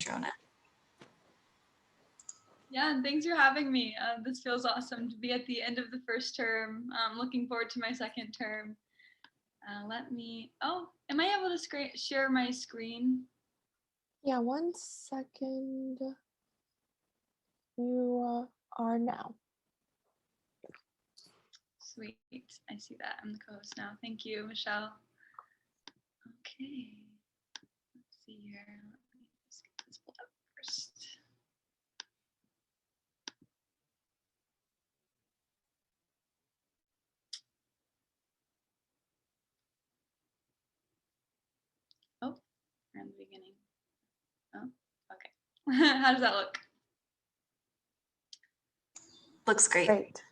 drone it. Yeah, and thanks for having me. This feels awesome to be at the end of the first term. Looking forward to my second term. Am I able to share my screen? Yeah, 1 second. You are now. Sweet, I see that. I'm the co-host now. Thank you, Michelle. Okay, let's see here. Let me just get this pulled up first. Oh, we're in the beginning. Oh, okay. How does that look? Looks great. Great.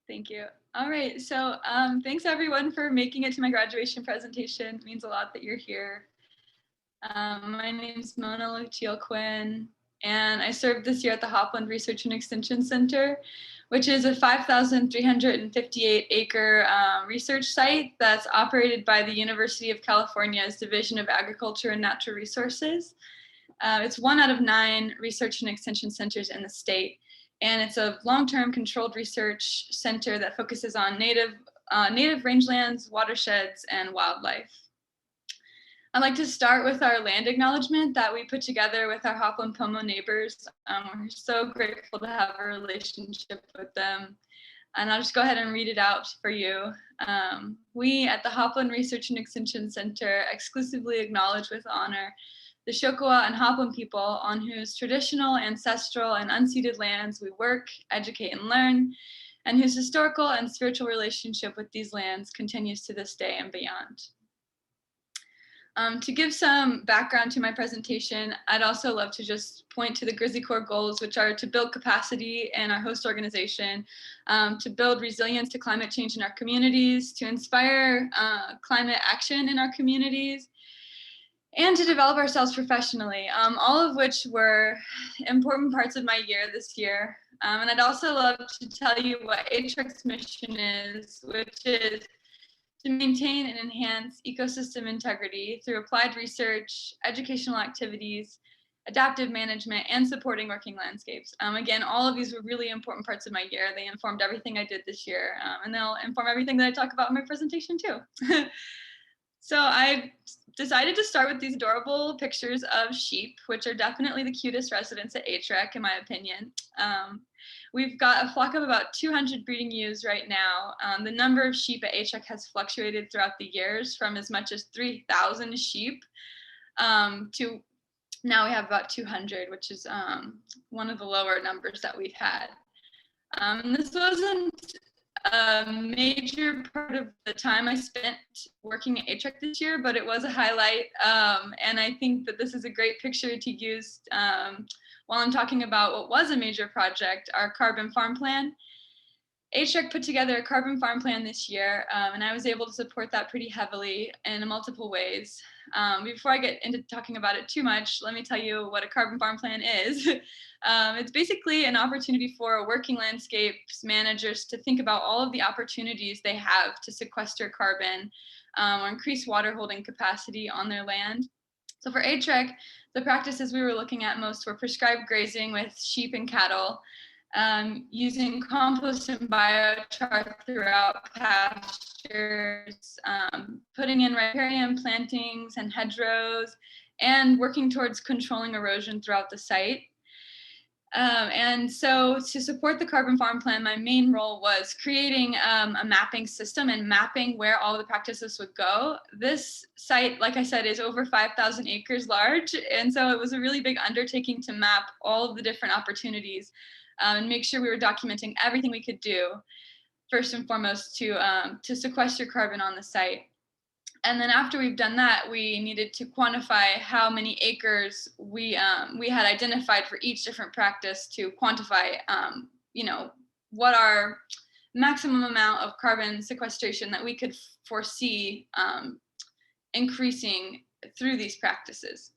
Thank you. All right, so thanks everyone for making it to my graduation presentation. It means a lot that you're here. My name is Mona Latil-Quinn, and I served this year at the Hopland Research and Extension Center, which is a 5,358 acre research site that's operated by the University of California's Division of Agriculture and Natural Resources. It's 1 out of 9 research and extension centers in the state. And it's a long-term controlled research center that focuses on native rangelands, watersheds, and wildlife. I'd like to start with our land acknowledgement that we put together with our Hopland Pomo neighbors. We're so grateful to have a relationship with them. And I'll just go ahead and read it out for you. We at the Hopland Research and Extension Center exclusively acknowledge with honor the Shokoa and Hopland people on whose traditional, ancestral, and unceded lands we work, educate, and learn, and whose historical and spiritual relationship with these lands continues to this day and beyond. To give some background to my presentation, I'd also love to just point to the GrizzlyCorps goals, which are to build capacity in our host organization, to build resilience to climate change in our communities, to inspire climate action in our communities, and to develop ourselves professionally, all of which were important parts of my year this year. And I'd also love to tell you what HREC's mission is, which is to maintain and enhance ecosystem integrity through applied research, educational activities, adaptive management, and supporting working landscapes. Again, all of these were really important parts of my year. They informed everything I did this year, and they'll inform everything that I talk about in my presentation too. So I decided to start with these adorable pictures of sheep, which are definitely the cutest residents at HREC, in my opinion. We've got a flock of about 200 breeding ewes right now. The number of sheep at HREC has fluctuated throughout the years from as much as 3,000 sheep to now we have about 200, which is one of the lower numbers that we've had. This wasn't a major part of the time I spent working at HREC this year, but it was a highlight. And I think that this is a great picture to use while I'm talking about what was a major project, our carbon farm plan. HREC put together a carbon farm plan this year, and I was able to support that pretty heavily in multiple ways. Before I get into talking about it too much, let me tell you what a carbon farm plan is. It's basically an opportunity for working landscapes managers to think about all of the opportunities they have to sequester carbon or increase water holding capacity on their land. So for HREC, the practices we were looking at most were prescribed grazing with sheep and cattle, using compost and biochar throughout pastures, putting in riparian plantings and hedgerows, and working towards controlling erosion throughout the site. And so to support the carbon farm plan, my main role was creating a mapping system and mapping where all the practices would go. This site, like I said, is over 5,000 acres large. And so it was a really big undertaking to map all of the different opportunities and make sure we were documenting everything we could do, first and foremost, to sequester carbon on the site. And then after we've done that, we needed to quantify how many acres we had identified for each different practice to quantify, what our maximum amount of carbon sequestration that we could foresee increasing through these practices.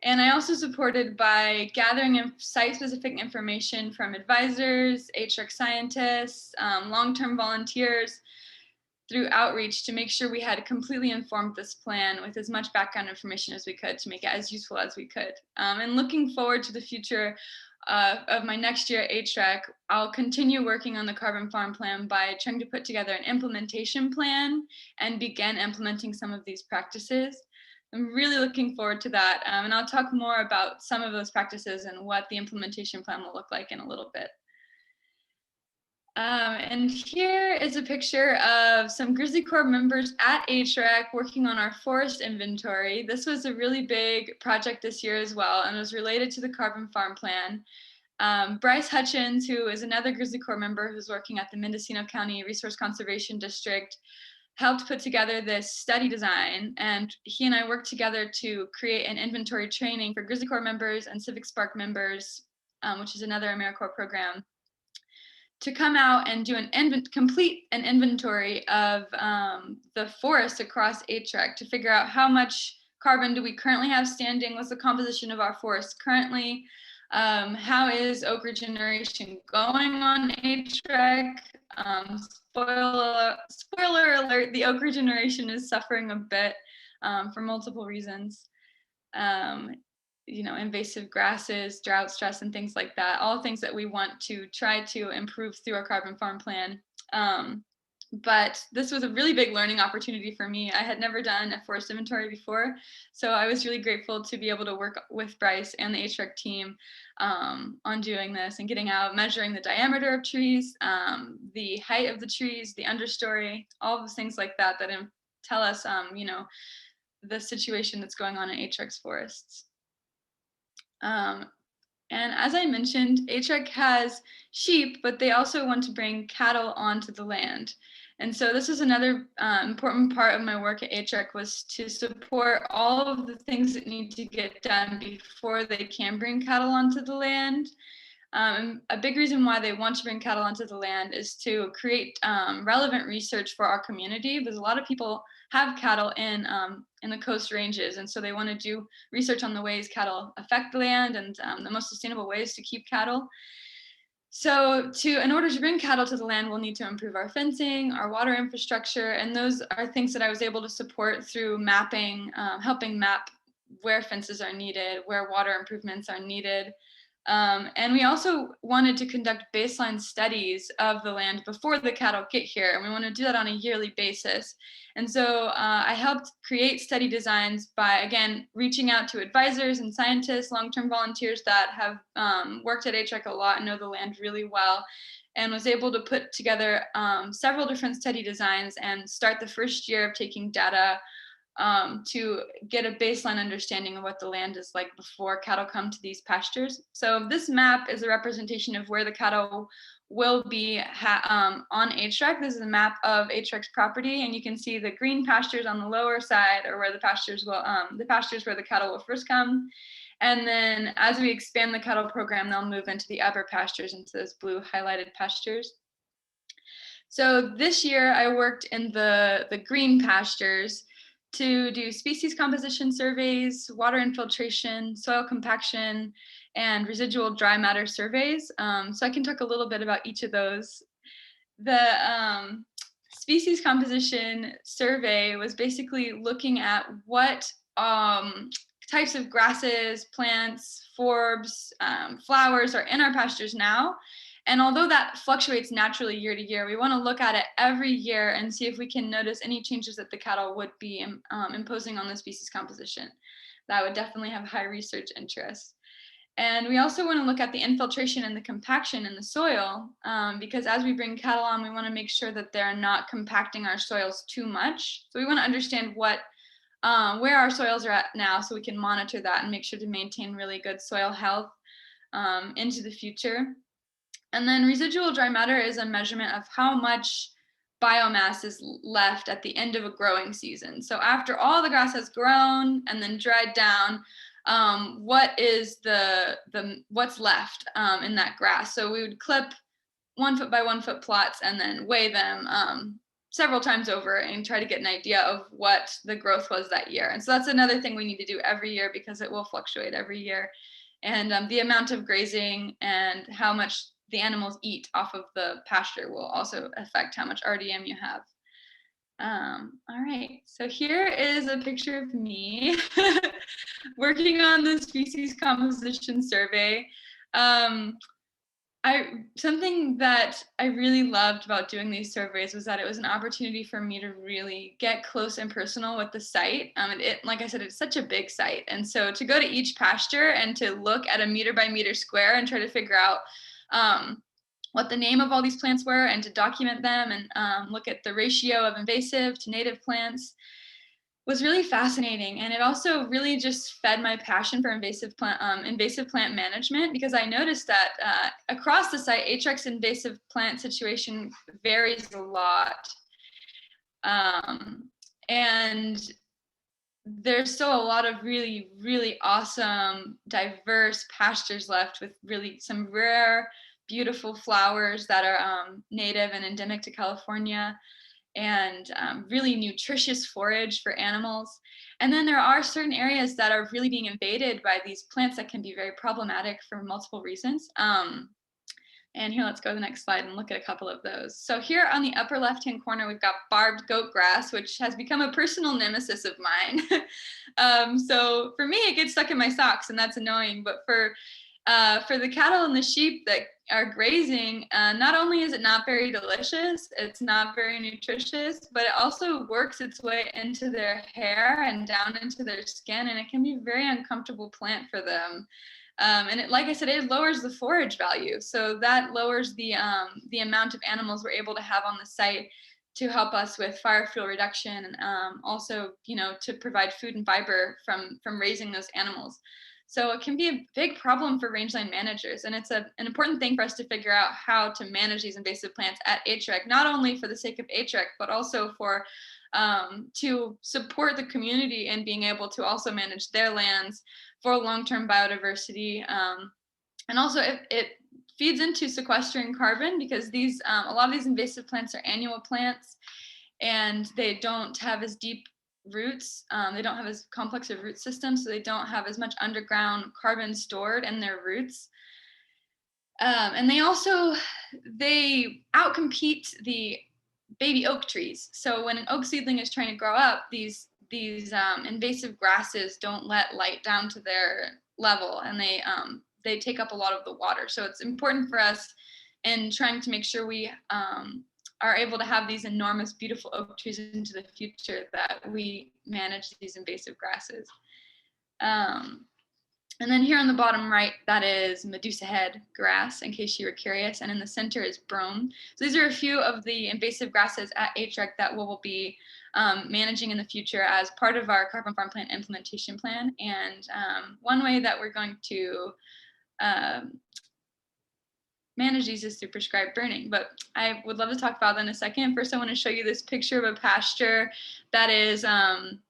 And I also supported by gathering site-specific information from advisors, HREC scientists, long-term volunteers, through outreach to make sure we had completely informed this plan with as much background information as we could to make it as useful as we could. And looking forward to the future of my next year at HREC, I'll continue working on the carbon farm plan by trying to put together an implementation plan and begin implementing some of these practices. I'm really looking forward to that. And I'll talk more about some of those practices and what the implementation plan will look like in a little bit. And here is a picture of some GrizzlyCorps members at HREC working on our forest inventory. This was a really big project this year as well, and was related to the carbon farm plan. Bryce Hutchins, who is another GrizzlyCorps member who's working at the Mendocino County Resource Conservation District, helped put together this study design, and he and I worked together to create an inventory training for GrizzlyCorps members and Civic Spark members, which is another AmeriCorps program, to come out and do complete an inventory of the forests across HREC to figure out how much carbon do we currently have standing, what's the composition of our forests currently, how is oak regeneration going on HREC. Spoiler alert, the oak regeneration is suffering a bit for multiple reasons. Invasive grasses, drought stress, and things like that, all things that we want to try to improve through our carbon farm plan. But this was a really big learning opportunity for me. I had never done a forest inventory before, so I was really grateful to be able to work with Bryce and the HREC team on doing this and getting out, measuring the diameter of trees, the height of the trees, the understory, all those things like that that tell us, the situation that's going on in HREC's forests. And as I mentioned, HREC has sheep, but they also want to bring cattle onto the land. And so this is another important part of my work at HREC, was to support all of the things that need to get done before they can bring cattle onto the land. A big reason why they want to bring cattle onto the land is to create relevant research for our community, because a lot of people have cattle in the coast ranges, and so they want to do research on the ways cattle affect the land and the most sustainable ways to keep cattle. So in order to bring cattle to the land, we'll need to improve our fencing, our water infrastructure, and those are things that I was able to support through mapping, helping map where fences are needed, where water improvements are needed. And we also wanted to conduct baseline studies of the land before the cattle get here, and we want to do that on a yearly basis. And so I helped create study designs by, again, reaching out to advisors and scientists, long-term volunteers that have worked at HREC a lot and know the land really well, and was able to put together several different study designs and start the first year of taking data to get a baseline understanding of what the land is like before cattle come to these pastures. So this map is a representation of where the cattle will be on HREC. This is a map of HREC's property, and you can see the green pastures on the lower side are where the pastures will, where the cattle will first come. And then as we expand the cattle program, they'll move into the upper pastures, into those blue highlighted pastures. So this year I worked in the green pastures to do species composition surveys, water infiltration, soil compaction, and residual dry matter surveys. So I can talk a little bit about each of those. The species composition survey was basically looking at what types of grasses, plants, forbs, flowers are in our pastures now. And although that fluctuates naturally year to year, we want to look at it every year and see if we can notice any changes that the cattle would be imposing on the species composition. That would definitely have high research interest. And we also want to look at the infiltration and the compaction in the soil, because as we bring cattle on, we want to make sure that they're not compacting our soils too much. So we want to understand where our soils are at now, so we can monitor that and make sure to maintain really good soil health into the future. And then residual dry matter is a measurement of how much biomass is left at the end of a growing season. So after all the grass has grown and then dried down, what is what's left in that grass? So we would clip 1 foot by 1 foot plots and then weigh them several times over and try to get an idea of what the growth was that year. And so that's another thing we need to do every year, because it will fluctuate every year. And the amount of grazing and how much the animals eat off of the pasture will also affect how much RDM you have. All right, so here is a picture of me working on the species composition survey. Um, Something that I really loved about doing these surveys was that it was an opportunity for me to really get close and personal with the site. Like I said, it's such a big site, and so to go to each pasture and to look at a meter by meter square and try to figure out what the name of all these plants were and to document them and look at the ratio of invasive to native plants was really fascinating. And it also really just fed my passion for invasive plant management, because I noticed that across the site, HREC's invasive plant situation varies a lot. And there's still a lot of really, really awesome, diverse pastures left with really some rare, beautiful flowers that are native and endemic to California, and really nutritious forage for animals. And then there are certain areas that are really being invaded by these plants that can be very problematic for multiple reasons. And here, let's go to the next slide and look at a couple of those. So here on the upper left-hand corner, we've got barbed goat grass, which has become a personal nemesis of mine. So for me, it gets stuck in my socks, and that's annoying. But for the cattle and the sheep that are grazing, not only is it not very delicious, it's not very nutritious, but it also works its way into their hair and down into their skin, and it can be a very uncomfortable plant for them. And like I said, it lowers the forage value. So that lowers the amount of animals we're able to have on the site to help us with fire fuel reduction, and also, to provide food and fiber from raising those animals. So it can be a big problem for rangeland managers, and it's an important thing for us to figure out how to manage these invasive plants at HREC, not only for the sake of HREC, but also for to support the community in being able to also manage their lands for long-term biodiversity. And also it feeds into sequestering carbon, because these a lot of these invasive plants are annual plants, and they don't have as deep roots. They don't have as complex of root systems, so they don't have as much underground carbon stored in their roots. And they outcompete the baby oak trees. So when an oak seedling is trying to grow up, these invasive grasses don't let light down to their level, and they take up a lot of the water. So it's important for us in trying to make sure we are able to have these enormous, beautiful oak trees into the future, that we manage these invasive grasses. And then here on the bottom right, that is Medusa head grass, in case you were curious. And in the center is brome. So these are a few of the invasive grasses at HREC that we will be managing in the future as part of our carbon farm plan implementation plan. And one way that we're going to manage these is through prescribed burning, but I would love to talk about that in a second. First, I want to show you this picture of a pasture that is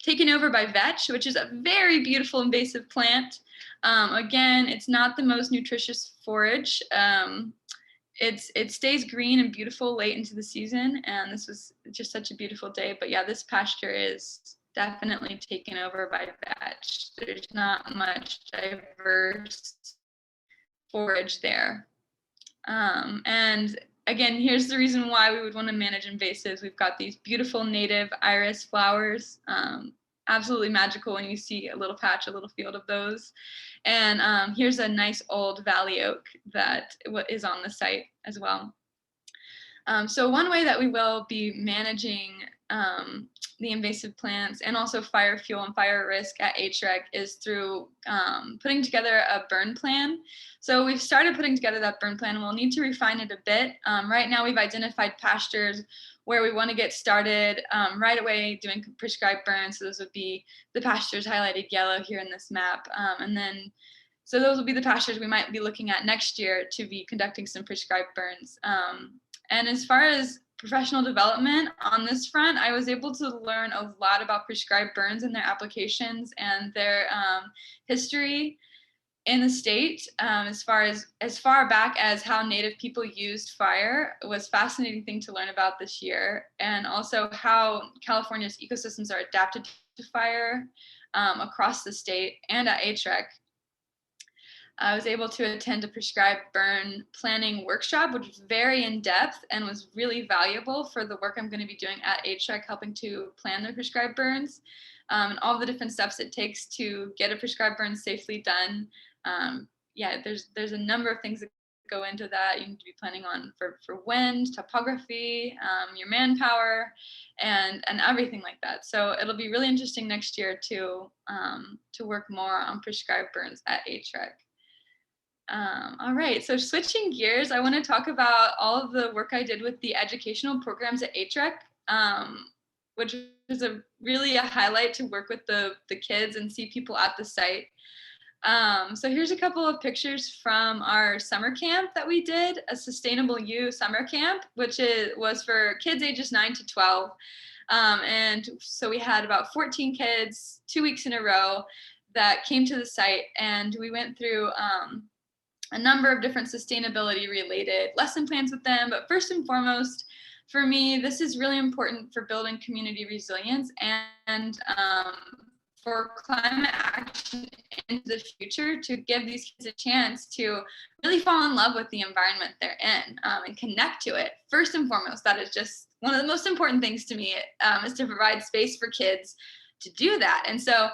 taken over by vetch, which is a very beautiful invasive plant. Again, it's not the most nutritious forage. It stays green and beautiful late into the season, and this was just such a beautiful day. But yeah, this pasture is definitely taken over by vetch. There's not much diverse forage there. And again, here's the reason why we would want to manage invasives. We've got these beautiful native iris flowers, absolutely magical when you see a little patch, a little field of those. And here's a nice old valley oak that is on the site as well. So one way that we will be managing the invasive plants and also fire fuel and fire risk at HREC is through putting together a burn plan. So we've started putting together that burn plan, and we'll need to refine it a bit. Right now we've identified pastures where we want to get started right away doing prescribed burns. So those would be the pastures highlighted yellow here in this map. So those will be the pastures we might be looking at next year to be conducting some prescribed burns. And as far as professional development on this front, I was able to learn a lot about prescribed burns and their applications and their history in the state. As far back as how Native people used fire was a fascinating thing to learn about this year, and also how California's ecosystems are adapted to fire across the state and at HREC. I was able to attend a prescribed burn planning workshop, which was very in-depth and was really valuable for the work I'm going to be doing at HREC, helping to plan the prescribed burns, and all the different steps it takes to get a prescribed burn safely done. Yeah, there's a number of things that go into that. You need to be planning on for wind, topography, your manpower, and everything like that. So it'll be really interesting next year to work more on prescribed burns at HREC. All right, so switching gears, I want to talk about all of the work I did with the educational programs at HREC, which was really a highlight to work with the kids and see people at the site. So here's a couple of pictures from our summer camp that we did, a Sustainable You summer camp, which was for kids ages 9 to 12. And so we had about 14 kids 2 weeks in a row that came to the site, and we went through a number of different sustainability related lesson plans with them. But first and foremost, for me, this is really important for building community resilience and for climate action into the future, to give these kids a chance to really fall in love with the environment they're in, and connect to it. First and foremost, that is just one of the most important things to me, is to provide space for kids to do that. And so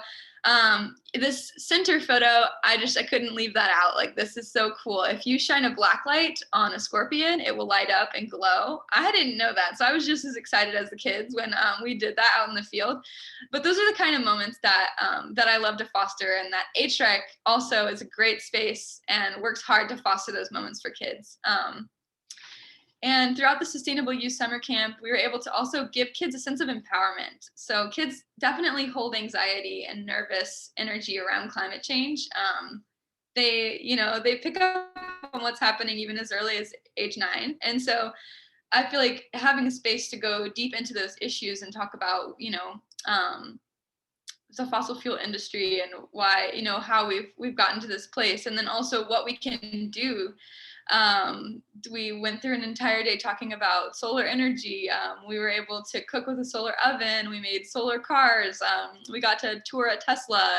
this center photo, I couldn't leave that out. Like, this is so cool. If you shine a black light on a scorpion, it will light up and glow. I didn't know that. So I was just as excited as the kids when we did that out in the field. But those are the kind of moments that I love to foster, and that HREC also is a great space and works hard to foster those moments for kids. And throughout the Sustainable Youth Summer Camp, we were able to also give kids a sense of empowerment. So kids definitely hold anxiety and nervous energy around climate change. They pick up on what's happening even as early as age 9. And so I feel like having a space to go deep into those issues and talk about, the fossil fuel industry and why, how we've gotten to this place, and then also what we can do. We went through an entire day talking about solar energy. We were able to cook with a solar oven. We made solar cars. We got to tour a Tesla.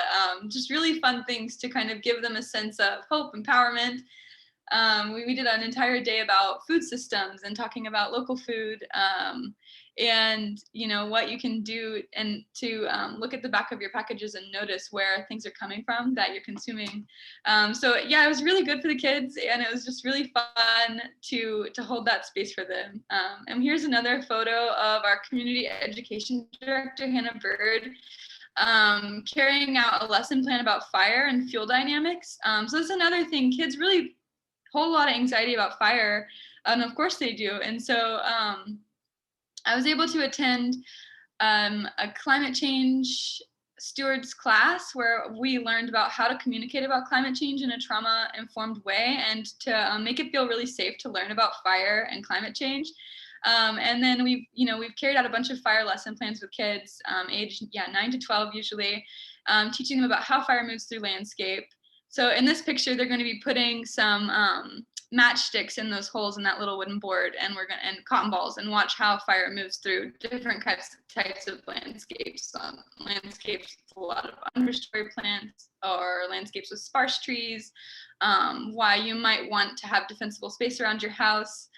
Just really fun things to kind of give them a sense of hope, empowerment. We did an entire day about food systems and talking about local food, and what you can do, and to look at the back of your packages and notice where things are coming from that you're consuming. So yeah, it was really good for the kids, and it was just really fun to hold that space for them. And here's another photo of our community education director, Hannah Bird, carrying out a lesson plan about fire and fuel dynamics. So that's another thing. Kids really hold a lot of anxiety about fire, and of course they do. And so I was able to attend a climate change stewards class where we learned about how to communicate about climate change in a trauma-informed way, and to make it feel really safe to learn about fire and climate change. And then we've carried out a bunch of fire lesson plans with kids aged 9 to 12 usually, teaching them about how fire moves through landscape. So in this picture, they're going to be putting some matchsticks in those holes in that little wooden board, and and cotton balls, and watch how fire moves through different types of landscapes. Landscapes with a lot of understory plants, or landscapes with sparse trees. Why you might want to have defensible space around your house.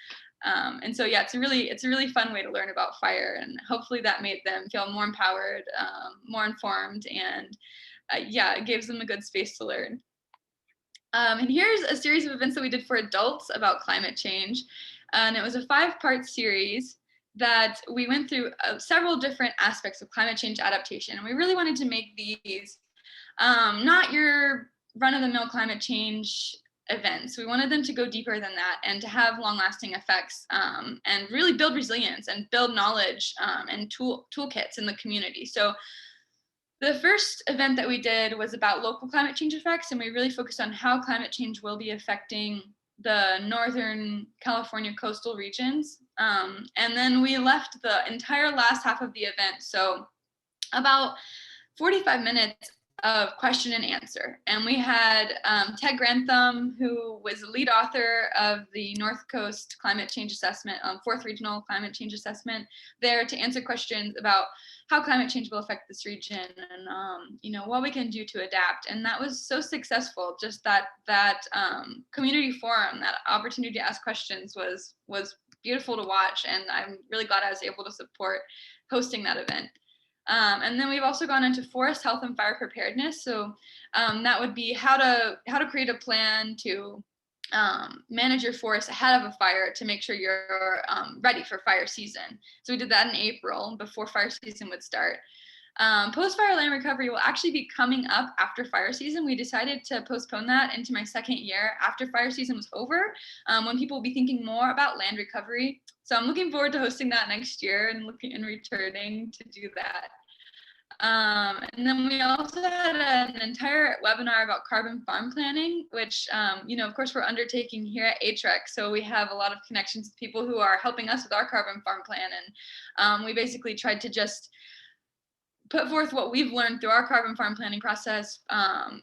And so yeah, it's a really fun way to learn about fire, and hopefully that made them feel more empowered, more informed, and it gives them a good space to learn. And here's a series of events that we did for adults about climate change. And it was a 5-part series that we went through several different aspects of climate change adaptation. And we really wanted to make these not your run-of-the-mill climate change events. We wanted them to go deeper than that, and to have long-lasting effects, and really build resilience and build knowledge and toolkits in the community. So the first event that we did was about local climate change effects, and we really focused on how climate change will be affecting the Northern California coastal regions. And then we left the entire last half of the event, so about 45 minutes question and answer. And we had Ted Grantham, who was the lead author of the North Coast Climate Change Assessment, 4th Regional Climate Change Assessment, there to answer questions about how climate change will affect this region and what we can do to adapt. And that was so successful. Just that community forum, that opportunity to ask questions was beautiful to watch. And I'm really glad I was able to support hosting that event. And then we've also gone into forest health and fire preparedness. So that would be how to create a plan to manage your forest ahead of a fire to make sure you're ready for fire season. So we did that in April before fire season would start. Post-fire land recovery will actually be coming up after fire season. We decided to postpone that into my second year after fire season was over, when people will be thinking more about land recovery. So I'm looking forward to hosting that next year and returning to do that. And then we also had an entire webinar about carbon farm planning, which, of course, we're undertaking here at HREC. So we have a lot of connections with people who are helping us with our carbon farm plan. And we basically tried to just put forth what we've learned through our carbon farm planning process,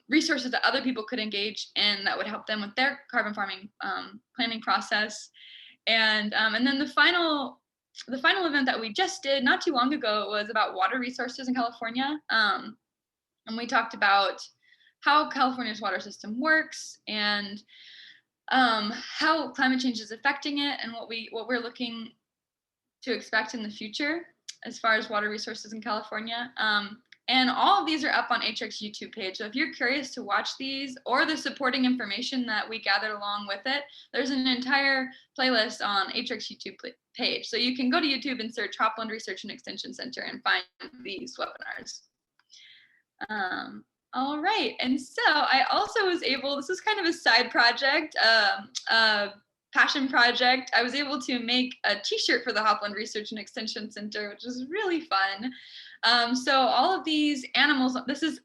resources that other people could engage in that would help them with their carbon farming planning process. And then the final event that we just did not too long ago was about water resources in California. And we talked about how California's water system works and how climate change is affecting it and what we're looking to expect in the future as far as water resources in California. And all of these are up on HREC's YouTube page. So if you're curious to watch these or the supporting information that we gathered along with it, there's an entire playlist on HREC's YouTube page. So you can go to YouTube and search Hopland Research and Extension Center and find these webinars. All right, and so I also was able, this is kind of a side project, passion project. I was able to make a t-shirt for the Hopland Research and Extension Center, which was really fun. So all of these animals, this is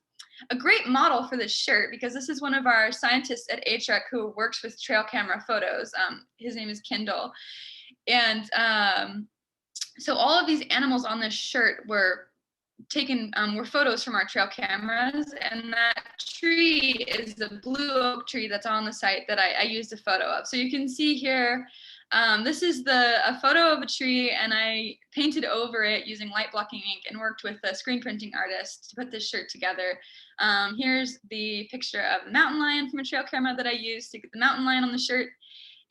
a great model for this shirt because this is one of our scientists at HREC who works with trail camera photos. His name is Kendall. And so all of these animals on this shirt were taken, were photos from our trail cameras, and that tree is the blue oak tree that's on the site that I used a photo of. So you can see here, this is a photo of a tree, and I painted over it using light blocking ink and worked with a screen printing artist to put this shirt together. Here's the picture of the mountain lion from a trail camera that I used to get the mountain lion on the shirt,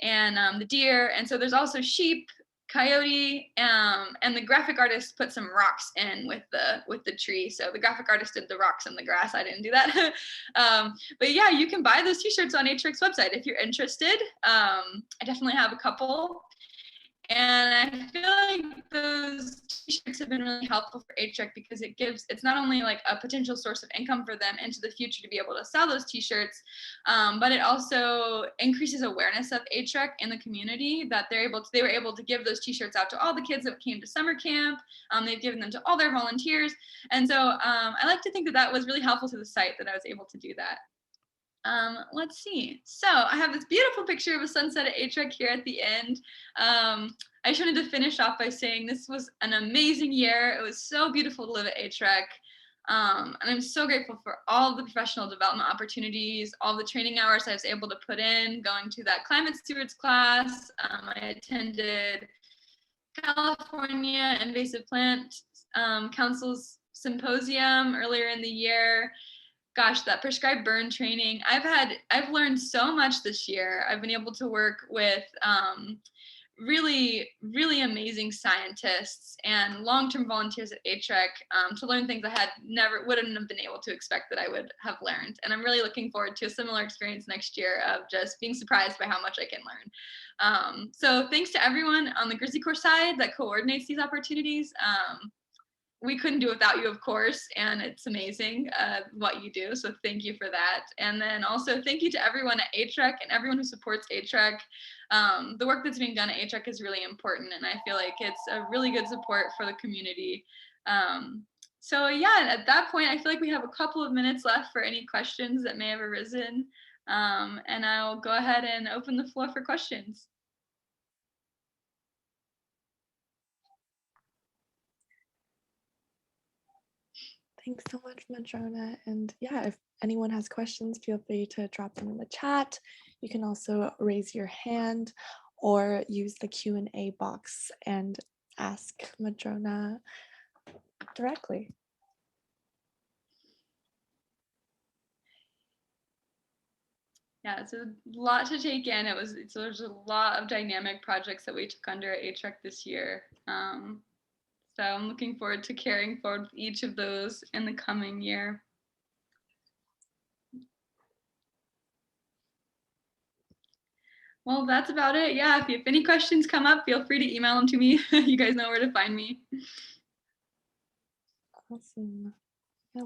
and the deer. And so there's also sheep, coyote, and the graphic artist put some rocks in with the tree. So the graphic artist did the rocks and the grass. I didn't do that. But yeah, you can buy those t-shirts on HREC's website if you're interested. I definitely have a couple. And I feel like those t-shirts have been really helpful for HREC because it's not only like a potential source of income for them into the future to be able to sell those t-shirts, but it also increases awareness of HREC in the community, that they were able to give those t-shirts out to all the kids that came to summer camp. They've given them to all their volunteers. And so I like to think that was really helpful to the site that I was able to do that. Let's see. So I have this beautiful picture of a sunset at HREC here at the end. I just wanted to finish off by saying this was an amazing year. It was so beautiful to live at HREC. And I'm so grateful for all the professional development opportunities, all the training hours I was able to put in, going to that climate stewards class. I attended California Invasive Plant Council's symposium earlier in the year. Gosh, that prescribed burn training. I've learned so much this year. I've been able to work with really, really amazing scientists and long-term volunteers at HREC to learn things I wouldn't have been able to expect that I would have learned. And I'm really looking forward to a similar experience next year of just being surprised by how much I can learn. So thanks to everyone on the GrizzlyCorps side that coordinates these opportunities. We couldn't do it without you, of course, and it's amazing what you do, so thank you for that. And then also thank you to everyone at HREC and everyone who supports HREC. The work that's being done at HREC is really important, and I feel like it's a really good support for the community. So yeah, at that point, I feel like we have a couple of minutes left for any questions that may have arisen, and I'll go ahead and open the floor for questions. Thanks so much, Madrona. And yeah, if anyone has questions, feel free to drop them in the chat. You can also raise your hand or use the Q&A box and ask Madrona directly. Yeah, it's a lot to take in. There's a lot of dynamic projects that we took under at HREC this year. So I'm looking forward to carrying forward with each of those in the coming year. Well, that's about it. Yeah, if any questions come up, feel free to email them to me. You guys know where to find me. Awesome.